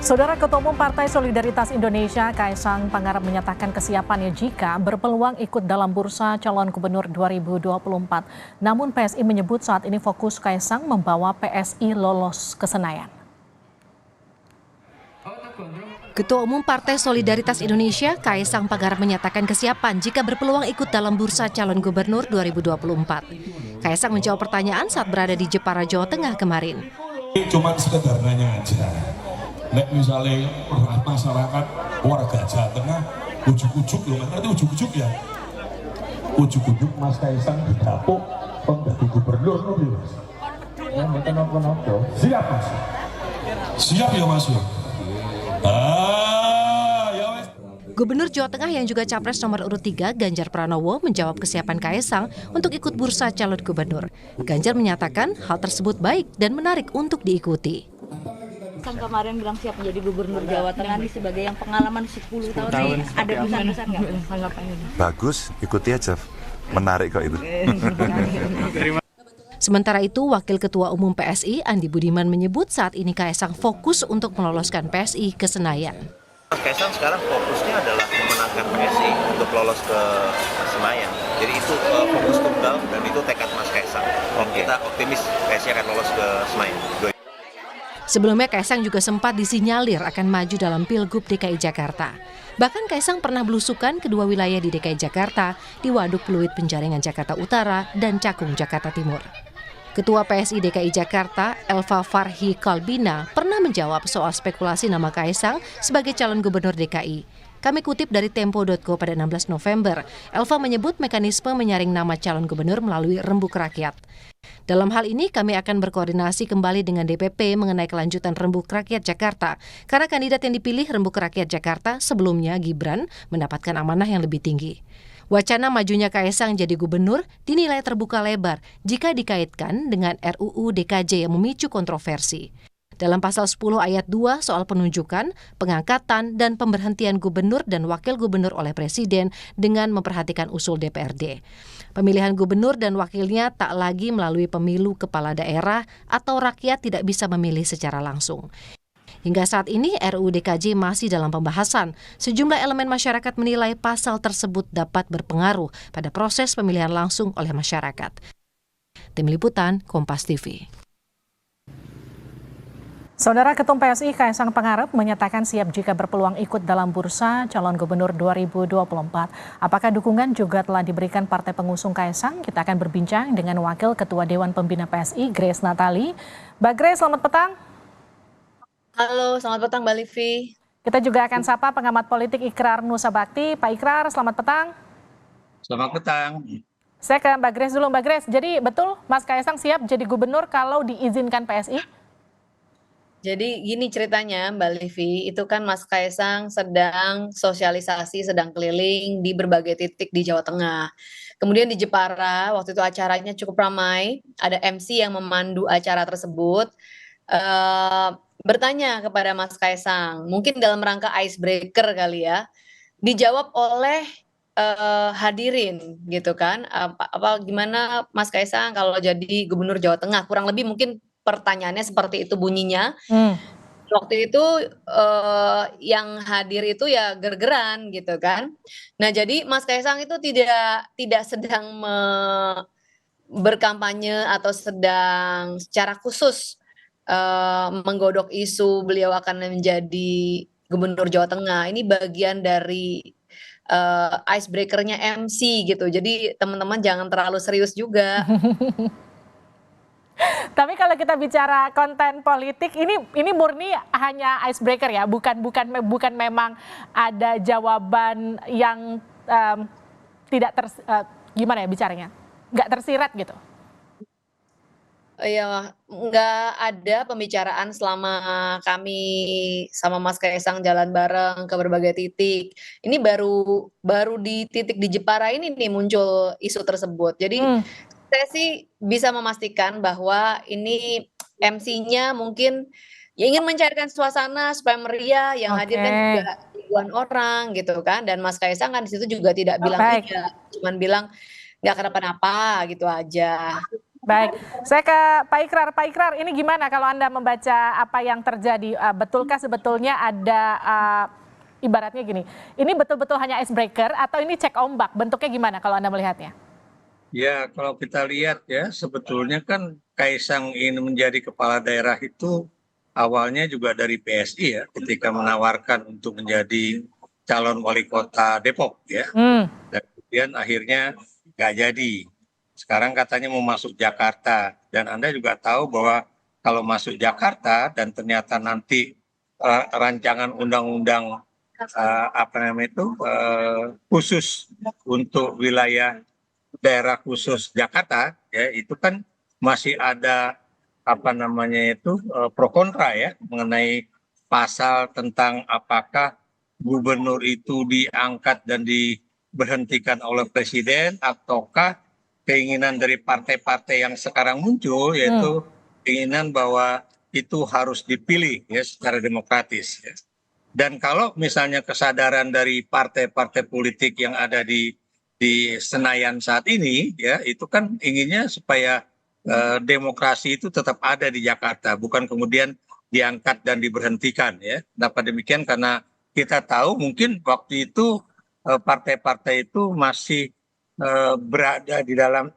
Saudara Ketua Umum Partai Solidaritas Indonesia, Kaisang Pangarep menyatakan kesiapannya jika berpeluang ikut dalam bursa calon gubernur 2024. Namun PSI menyebut saat ini fokus Kaisang membawa PSI lolos ke Senayan. Ketua Umum Partai Solidaritas Indonesia, Kaisang Pangarep menyatakan kesiapan jika berpeluang ikut dalam bursa calon gubernur 2024. Kaisang menjawab pertanyaan saat berada di Jepara, Jawa Tengah kemarin. Cuma sekedar nanya aja. Nek misalnya masyarakat warga Jawa Tengah ujuk-ujuk loh, nanti ujuk-ujuk ya. Ujuk-ujuk Mas Kaisang didapuk menjadi gubernur loh Mas. Ya, kenapa-kenapa. Siap Mas. Siap ya Mas. Ya Mas. Gubernur Jawa Tengah yang juga capres nomor urut 3, Ganjar Pranowo, menjawab kesiapan Kaisang untuk ikut bursa calon gubernur. Ganjar menyatakan hal tersebut baik dan menarik untuk diikuti. Kaisang kemarin bilang siap menjadi gubernur Jawa Tengah nih sebagai yang pengalaman 10 tahun nih. Ada pesan-pesan nggak? Bagus, ikuti aja. Menarik kok itu. Sementara itu, Wakil Ketua Umum PSI, Andi Budiman, menyebut saat ini Kaisang fokus untuk meloloskan PSI ke Senayan. Mas Kaisang sekarang fokusnya adalah memenangkan PSI untuk lolos ke Senayan. Jadi itu fokus tunggal dan itu tekad Mas Kaisang. Kita optimis PSI akan lolos ke Senayan. Sebelumnya Kaisang juga sempat disinyalir akan maju dalam Pilgub DKI Jakarta. Bahkan Kaisang pernah belusukan kedua wilayah di DKI Jakarta, di Waduk Pluit Penjaringan Jakarta Utara dan Cakung Jakarta Timur. Ketua PSI DKI Jakarta, Elva Farhi Kalbina, pernah menjawab soal spekulasi nama Kaisang sebagai calon gubernur DKI. Kami kutip dari Tempo.co pada 16 November, Elva menyebut mekanisme menyaring nama calon gubernur melalui Rembuk Rakyat. Dalam hal ini kami akan berkoordinasi kembali dengan DPP mengenai kelanjutan Rembuk Rakyat Jakarta, karena kandidat yang dipilih Rembuk Rakyat Jakarta sebelumnya Gibran mendapatkan amanah yang lebih tinggi. Wacana majunya Kaisang jadi gubernur dinilai terbuka lebar jika dikaitkan dengan RUU DKJ yang memicu kontroversi. Dalam pasal 10 ayat 2 soal penunjukan, pengangkatan, dan pemberhentian gubernur dan wakil gubernur oleh presiden dengan memperhatikan usul DPRD. Pemilihan gubernur dan wakilnya tak lagi melalui pemilu kepala daerah atau rakyat tidak bisa memilih secara langsung. Hingga saat ini RUU DKJ masih dalam pembahasan. Sejumlah elemen masyarakat menilai pasal tersebut dapat berpengaruh pada proses pemilihan langsung oleh masyarakat. Tim Liputan, Kompas TV. Saudara Ketum PSI Kaisang Pangarep menyatakan siap jika berpeluang ikut dalam bursa calon gubernur 2024. Apakah dukungan juga telah diberikan partai pengusung Kaisang? Kita akan berbincang dengan Wakil Ketua Dewan Pembina PSI, Grace Natali. Mbak Grace, selamat petang. Halo, selamat petang Mbak Livi. Kita juga akan sapa pengamat politik Ikrar Nusa Bakti. Pak Ikrar, selamat petang. Selamat petang. Saya ke Mbak Grace dulu. Mbak Grace, jadi betul Mas Kaisang siap jadi gubernur kalau diizinkan PSI? Jadi gini ceritanya Mbak Livi, itu kan Mas Kaisang sedang sosialisasi, sedang keliling di berbagai titik di Jawa Tengah. Kemudian di Jepara, waktu itu acaranya cukup ramai, ada MC yang memandu acara tersebut, bertanya kepada Mas Kaisang, mungkin dalam rangka icebreaker kali ya, dijawab oleh hadirin gitu kan, gimana Mas Kaisang kalau jadi gubernur Jawa Tengah, kurang lebih mungkin pertanyaannya seperti itu bunyinya. Waktu itu yang hadir itu ya gergeran gitu kan. Nah jadi Mas Kaisang itu tidak sedang berkampanye atau sedang secara khusus menggodok isu beliau akan menjadi gubernur Jawa Tengah. Ini bagian dari icebreaker-nya MC gitu. Jadi teman-teman jangan terlalu serius juga. Tapi kalau kita bicara konten politik, ini murni hanya icebreaker ya, bukan memang ada jawaban yang tidak gimana ya bicaranya, nggak tersirat gitu. Iya, nggak ada pembicaraan selama kami sama Mas Kaisang jalan bareng ke berbagai titik. Ini baru di titik di Jepara ini nih muncul isu tersebut. Jadi saya sih bisa memastikan bahwa ini MC-nya mungkin ya ingin mencairkan suasana supaya meriah, yang hadir kan juga ribuan orang gitu kan, dan Mas Kaisang kan di situ juga tidak bilang iya, cuman bilang nggak kenapa-napa gitu aja. Baik, saya ke Pak Ikrar. Pak Ikrar, ini gimana kalau Anda membaca apa yang terjadi? Betulkah sebetulnya ada ibaratnya gini, ini betul-betul hanya icebreaker atau ini cek ombak? Bentuknya gimana kalau Anda melihatnya? Ya, kalau kita lihat ya, sebetulnya kan Kaisang ini menjadi kepala daerah itu awalnya juga dari PSI ya, ketika menawarkan untuk menjadi calon wali kota Depok ya. Hmm, Dan kemudian akhirnya nggak jadi. Sekarang katanya mau masuk Jakarta. Dan Anda juga tahu bahwa kalau masuk Jakarta dan ternyata nanti rancangan undang-undang khusus untuk wilayah daerah khusus Jakarta ya itu kan masih ada pro kontra ya mengenai pasal tentang apakah gubernur itu diangkat dan diberhentikan oleh presiden ataukah keinginan dari partai-partai yang sekarang muncul yaitu keinginan bahwa itu harus dipilih ya secara demokratis ya. Dan kalau misalnya kesadaran dari partai-partai politik yang ada di Senayan saat ini ya itu kan inginnya supaya demokrasi itu tetap ada di Jakarta bukan kemudian diangkat dan diberhentikan ya. Dapat demikian karena kita tahu mungkin waktu itu partai-partai itu masih berada di dalam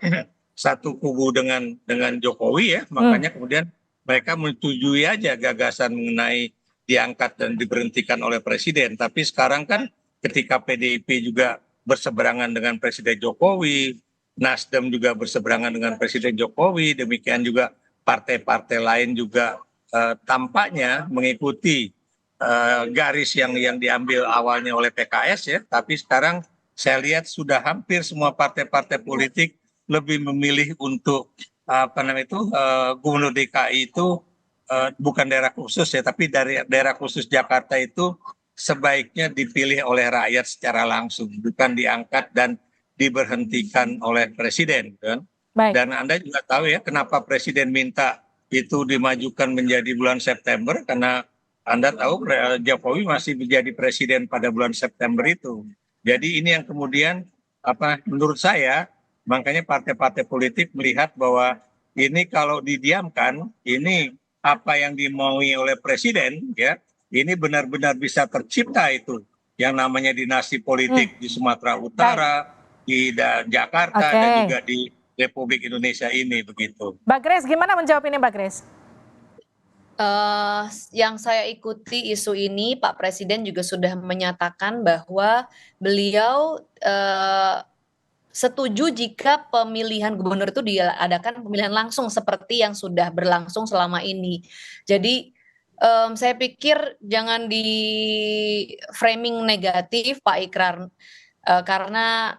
satu kubu dengan Jokowi ya makanya kemudian mereka menyetujui aja gagasan mengenai diangkat dan diberhentikan oleh presiden. Tapi sekarang kan ketika PDIP juga berseberangan dengan Presiden Jokowi, Nasdem juga berseberangan dengan Presiden Jokowi, demikian juga partai-partai lain juga tampaknya mengikuti garis yang diambil awalnya oleh PKS ya. Tapi sekarang saya lihat sudah hampir semua partai-partai politik lebih memilih untuk Gubernur DKI itu bukan daerah khusus ya, tapi dari daerah khusus Jakarta itu sebaiknya dipilih oleh rakyat secara langsung, bukan diangkat dan diberhentikan oleh presiden. Kan? baik. Dan Anda juga tahu ya kenapa presiden minta itu dimajukan menjadi bulan September, karena Anda tahu Jokowi masih menjadi presiden pada bulan September itu. Jadi ini yang kemudian menurut saya, makanya partai-partai politik melihat bahwa ini kalau didiamkan, ini apa yang dimaui oleh presiden ya ini benar-benar bisa tercipta itu yang namanya dinasti politik di Sumatera Utara, di Jakarta dan juga di Republik Indonesia ini begitu. Mbak Grace, gimana menjawab ini Mbak Grace? Yang saya ikuti isu ini, Pak Presiden juga sudah menyatakan bahwa beliau setuju jika pemilihan gubernur itu diadakan pemilihan langsung seperti yang sudah berlangsung selama ini. Jadi saya pikir jangan di framing negatif Pak Ikrar, karena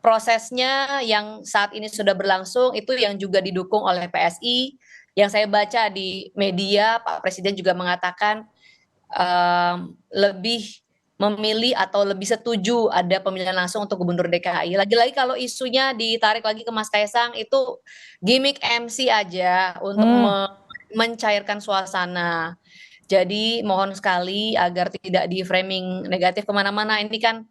prosesnya yang saat ini sudah berlangsung itu yang juga didukung oleh PSI. Yang saya baca di media, Pak Presiden juga mengatakan lebih memilih atau lebih setuju ada pemilihan langsung untuk Gubernur DKI. Lagi-lagi kalau isunya ditarik lagi ke Mas Kaisang itu gimmick MC aja untuk mencairkan suasana. Jadi mohon sekali agar tidak di framing negatif kemana-mana. Ini kan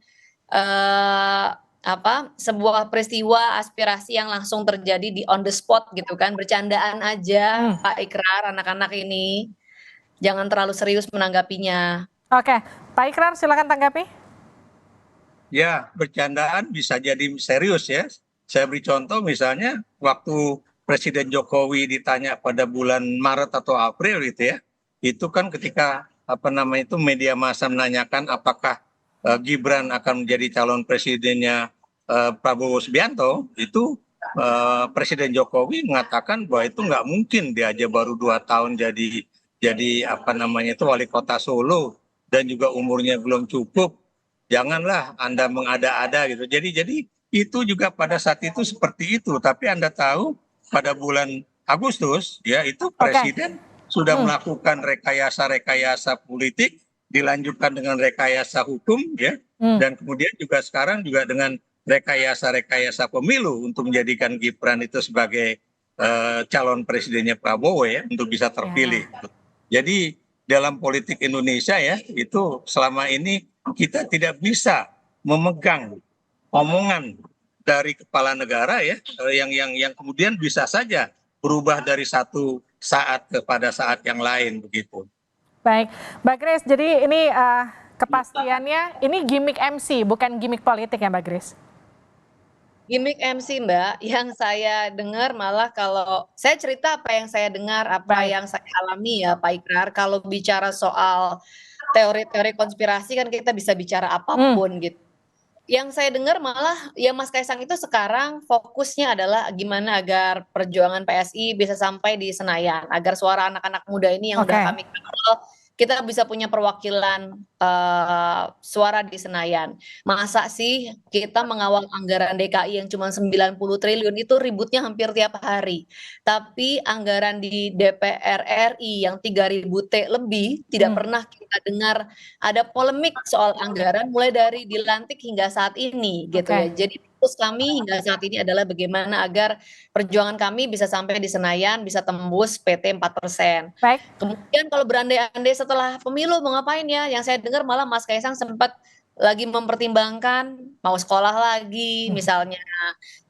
sebuah peristiwa aspirasi yang langsung terjadi di on the spot gitu kan, bercandaan aja Pak Ikrar, anak-anak ini jangan terlalu serius menanggapinya. Oke, Pak Ikrar silakan tanggapi. Ya, bercandaan bisa jadi serius ya. Saya beri contoh misalnya waktu Presiden Jokowi ditanya pada bulan Maret atau April gitu ya. Itu kan ketika media massa menanyakan apakah Gibran akan menjadi calon presidennya Prabowo Subianto, itu Presiden Jokowi mengatakan bahwa itu nggak mungkin, dia aja baru 2 tahun jadi wali kota Solo dan juga umurnya belum cukup, janganlah Anda mengada-ada gitu. Jadi itu juga pada saat itu seperti itu. Tapi Anda tahu pada bulan Agustus ya itu Presiden sudah melakukan rekayasa politik, dilanjutkan dengan rekayasa hukum ya, dan kemudian juga sekarang juga dengan rekayasa pemilu untuk menjadikan Gibran itu sebagai calon presidennya Prabowo ya untuk bisa terpilih. Jadi dalam politik Indonesia ya itu selama ini kita tidak bisa memegang omongan dari kepala negara ya, yang kemudian bisa saja berubah dari satu saat kepada saat yang lain begitu. Baik, Mbak Grace, jadi ini kepastiannya ini gimmick MC, bukan gimmick politik ya Mbak Grace? Gimik MC Mbak, yang saya dengar malah kalau saya cerita apa yang saya dengar, apa Baik. yang saya alami ya Pak Ikrar, kalau bicara soal teori-teori konspirasi kan kita bisa bicara apapun gitu. Yang saya dengar malah ya Mas Kaisang itu sekarang fokusnya adalah gimana agar perjuangan PSI bisa sampai di Senayan, agar suara anak-anak muda ini yang udah Oke. kami kenal, kita bisa punya perwakilan suara di Senayan. Masa sih kita mengawal anggaran DKI yang cuma 90 triliun itu ributnya hampir tiap hari. Tapi anggaran di DPR RI yang 3.000 T lebih tidak pernah kita dengar ada polemik soal anggaran mulai dari dilantik hingga saat ini gitu Oke. ya. Jadi fokus kami hingga saat ini adalah bagaimana agar perjuangan kami bisa sampai di Senayan, bisa tembus PT 4%. Baik. Kemudian kalau berandai-andai setelah pemilu mau ngapain ya? Yang saya dengar malah Mas Kaisang sempat lagi mempertimbangkan mau sekolah lagi misalnya.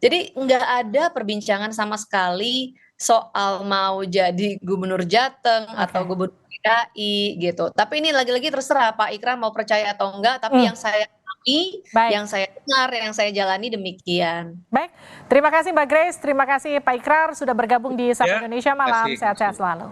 Jadi nggak ada perbincangan sama sekali soal mau jadi gubernur Jateng atau gubernur DKI gitu. Tapi ini lagi-lagi terserah Pak Ikrar mau percaya atau enggak, tapi yang saya alami, Baik. yang saya dengar, yang saya jalani demikian. Baik, terima kasih Mbak Grace, terima kasih Pak Ikrar sudah bergabung di Sapa Ya, Indonesia Malam, terima kasih. sehat-sehat selalu.